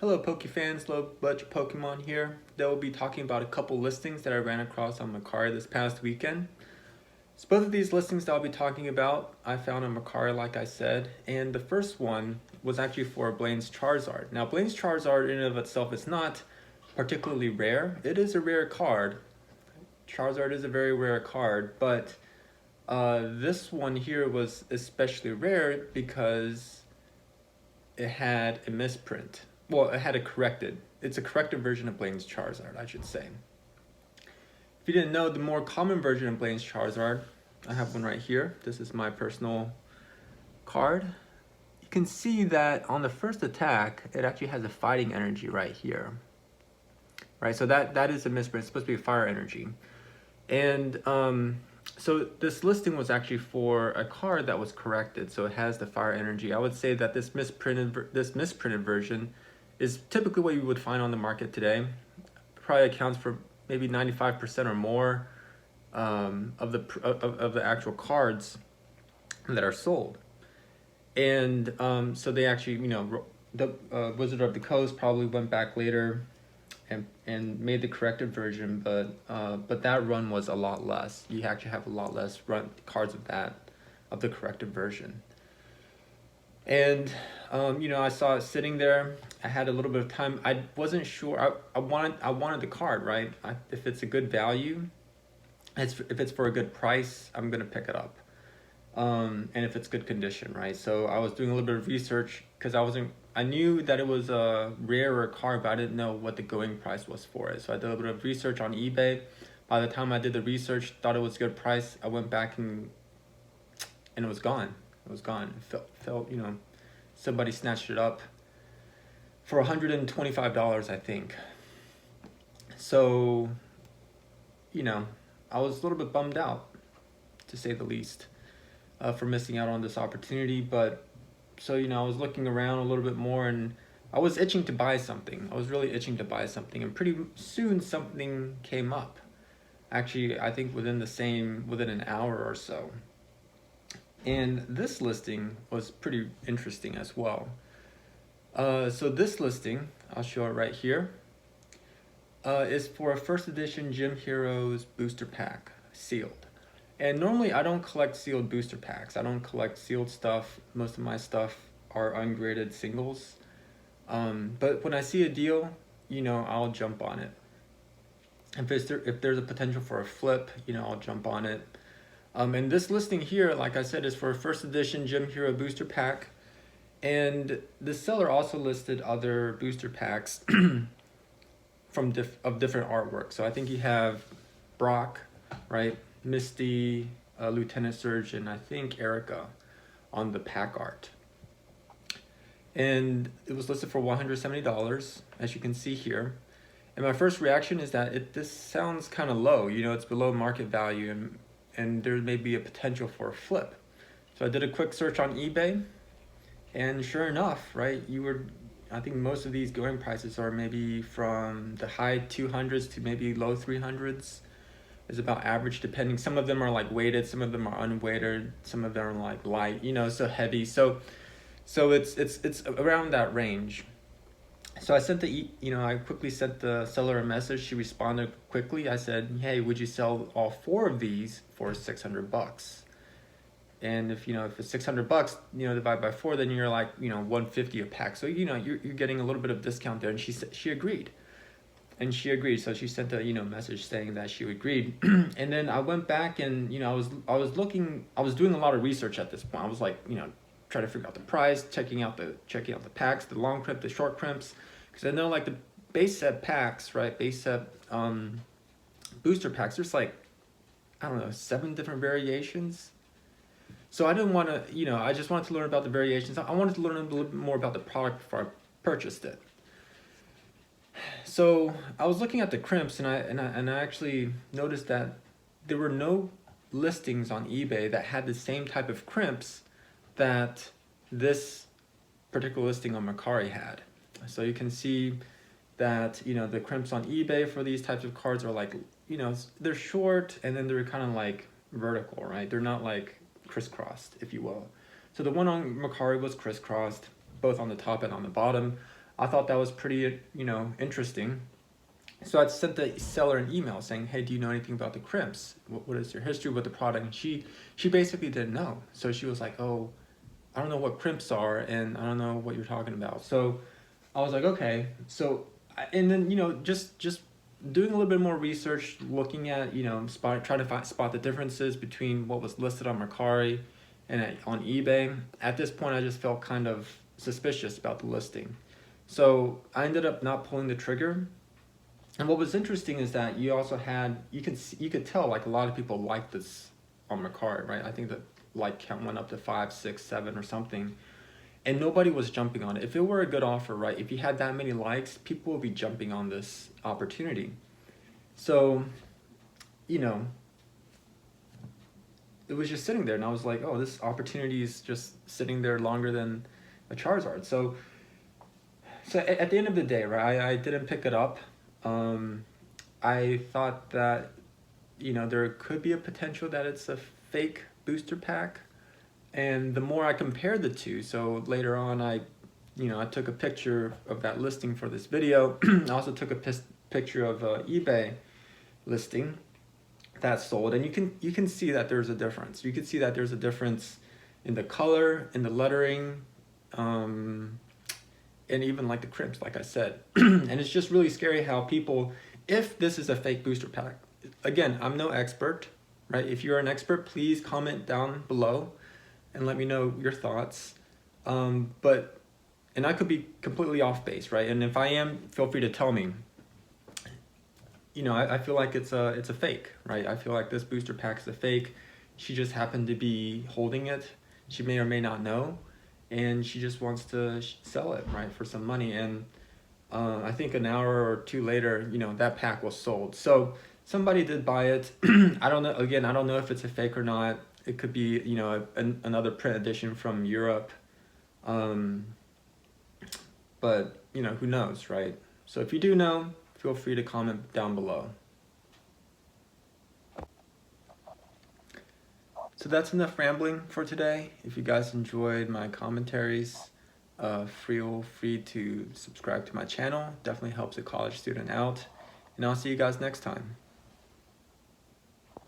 Hello Poke fans, hello bunch of Pokemon here. Today we'll be talking about a couple listings that I ran across on Mercari this past weekend. So both of these listings that I'll be talking about, I found on Mercari like I said, and the first one was actually for Blaine's Charizard. Now Blaine's Charizard in and of itself is not particularly rare. It is a rare card. Charizard is a very rare card, but this one here was especially rare because it had a misprint. Well, it had it's a corrected version of Blaine's Charizard, I should say. If you didn't know, the more common version of Blaine's Charizard, I have one right here. This is my personal card. You can see that on the first attack, it actually has a fighting energy right here. Right, so that is a misprint. It's supposed to be a fire energy. And so this listing was actually for a card that was corrected, so it has the fire energy. I would say that this misprinted version is typically what you would find on the market today. Probably accounts for maybe 95% or more of the actual cards that are sold. And so they actually, the Wizard of the Coast probably went back later and made the corrected version, but that run was a lot less. You actually have a lot less cards of the corrected version. And I saw it sitting there. I had a little bit of time. I wasn't sure. I wanted the card, right? If it's a good value, if it's for a good price, I'm gonna pick it up. And if it's good condition, right? So I was doing a little bit of research because I knew that it was a rarer card, but I didn't know what the going price was for it. So I did a little bit of research on eBay. By the time I did the research, thought it was a good price, I went back and it was gone. It was gone. It felt somebody snatched it up for $125, I think. So, I was a little bit bummed out, to say the least, for missing out on this opportunity. But so, I was looking around a little bit more and I was itching to buy something. I was really itching to buy something, and pretty soon something came up. Actually, I think within an hour or so. And this listing was pretty interesting as well. So this listing, I'll show it right here, is for a first edition Gym Heroes booster pack, sealed. And normally I don't collect sealed booster packs. I don't collect sealed stuff. Most of my stuff are ungraded singles. But when I see a deal, I'll jump on it. If there's a potential for a flip, I'll jump on it. And this listing here, like I said, is for a first edition Gym Hero booster pack. And the seller also listed other booster packs of different artwork. So I think you have Brock, right? Misty, Lieutenant Surge, and I think Erica on the pack art. And it was listed for $170, as you can see here. And my first reaction is that this sounds kind of low. It's below market value, and there may be a potential for a flip. So I did a quick search on eBay, and sure enough, right, I think most of these going prices are maybe from the high 200s to maybe low 300s is about average, depending. Some of them are like weighted, some of them are unweighted, some of them are like light, so heavy. So it's around that range. So I quickly sent the seller a message. She responded quickly. I said, hey, would you sell all 4 of these for $600? And if it's $600, divide by 4, then you're like, $150 a pack. So, you're getting a little bit of discount there. And she agreed. So she sent a, message saying that she agreed. And then I went back and, I was doing a lot of research at this point. I was like, trying to figure out the price, checking out the packs, the long crimp, the short crimps, because I know like the base set packs, right? Base set booster packs. There's like, I don't know, 7 different variations. So I didn't want to, I just wanted to learn about the variations. I wanted to learn a little bit more about the product before I purchased it. So I was looking at the crimps, and I actually noticed that there were no listings on eBay that had the same type of crimps that this particular listing on Mercari had. So you can see that the crimps on eBay for these types of cards are like, they're short, and then they're kind of like vertical, right? They're not like crisscrossed, if you will. So the one on Mercari was crisscrossed, both on the top and on the bottom. I thought that was pretty, interesting. So I sent the seller an email saying, hey, do you know anything about the crimps? What is your history with the product? And she basically didn't know. So she was like, oh, I don't know what crimps are, and I don't know what you're talking about. So I was like, okay. So, and then, just doing a little bit more research, looking at, trying to spot the differences between what was listed on Mercari and on eBay. At this point, I just felt kind of suspicious about the listing. So I ended up not pulling the trigger. And what was interesting is that you also had, you could tell like a lot of people liked this on Mercari, right? I think the like count went up to 5, 6, 7 or something. And nobody was jumping on it. If it were a good offer, right? If you had that many likes, people would be jumping on this opportunity. So, it was just sitting there, and I was like, oh, this opportunity is just sitting there longer than a Charizard. So at the end of the day, right, I didn't pick it up. I thought that, there could be a potential that it's a fake booster pack. And the more I compared the two, so later on I took a picture of that listing for this video. I also took a picture of eBay listing that sold, and you can see that there's a difference. You can see that there's a difference in the color, in the lettering, and even like the crimps, like I said. And it's just really scary how people, if this is a fake booster pack, again, I'm no expert, right? If you're an expert, please comment down below and let me know your thoughts. And I could be completely off base, right? And if I am, feel free to tell me. I feel like it's a fake, right? I feel like this booster pack is a fake. She just happened to be holding it. She may or may not know, and she just wants to sell it, right, for some money. And I think an hour or two later, that pack was sold. So somebody did buy it. I don't know. Again, I don't know if it's a fake or not. It could be, another print edition from Europe. But, who knows, right? So if you do know, feel free to comment down below. So that's enough rambling for today. If you guys enjoyed my commentaries, feel free to subscribe to my channel. Definitely helps a college student out. And I'll see you guys next time.